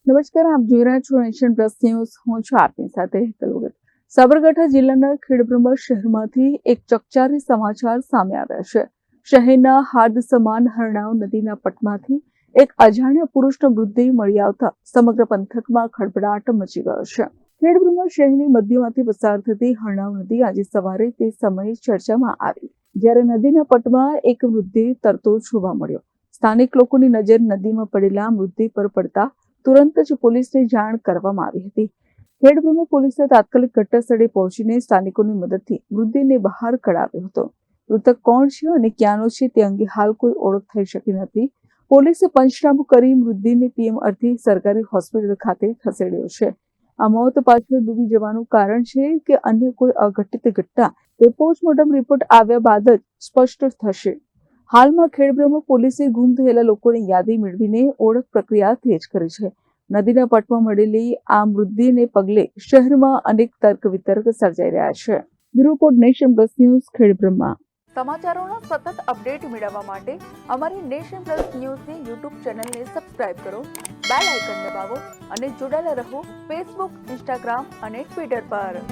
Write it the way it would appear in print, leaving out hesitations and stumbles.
નમસ્કાર, આપ જોઈ રહ્યા છો નેશન પ્લસ ન્યૂઝ. હું છું આપની સાથે હેતલ વગર. સાબરકાંઠા જિલ્લાના ખેડબ્રહ્મા શહેરમાંથી એક ચકચારી સમાચાર સામે આવ્યા છે. શહેરના હાર્દ સમાન હરણાવ નદીના પટમાંથી એક અજાણ્યા પુરુષનો મૃતદેહ મળી આવતા સમગ્ર પંથકમાં ખળભળાટ મચી ગયો છે. ખેડબ્રહ્મા શહેરની મધ્યમાંથી પસાર થતી હરણાવ નદી આજે સવારે તે સમયે ચર્ચામાં આવી, જ્યારે નદીના પટમાં એક મૃતદેહ તરતો જોવા મળ્યો. સ્થાનિક લોકોની નજર નદીમાં પડેલા મૃતદેહ પર પડતા તુરંત જ પોલીસને જાણ કરવામાં આવી હતી. ખેડબ્રહ્મા પોલીસે તાત્કાલિક ઘટનાસ્થળે પહોંચીને સ્થાનિકોની મદદથી મૃતદેહને બહાર કઢાવ્યો હતો. મૃતક કોણ છે અને ક્યાંનો છે તે અંગે હાલ કોઈ ઓળખ થઈ શકી નથી. પોલીસે પંચનામું કરી મૃતદેહને પીએમ અર્થે સરકારી હોસ્પિટલ ખાતે ખસેડ્યો છે. આ મોત પાછળ ડૂબી જવાનું કારણ છે કે અન્ય કોઈ અઘટિત ઘટના તે પોસ્ટમોર્ટમ રિપોર્ટ આવ્યા બાદ જ સ્પષ્ટ થશે. હાલમાં ખેડબ્રહ્મા પોલીસે ગુમ થયેલા લોકોની યાદી મેળવીને ઓળખ પ્રક્રિયા તેજ કરી છે. નદીના પટમાં મળેલી આ મૃતદેહને પગલે શહેરમાં અનેક તર્ક વિતર્ક સર્જાઈ રહ્યા છે. Bureau report, nation plus news, Khedbrahma. સમાચારોના સતત અપડેટ મેળવવા માટે અમારી નેશન પ્લસ ન્યૂઝની યુટ્યુબ ચેનલને સબસ્ક્રાઇબ કરો, બેલ આઇકન દબાવો અને જોડાયેલા રહો ફેસબુક, ઇન્સ્ટાગ્રામ અને ટ્વિટર પર.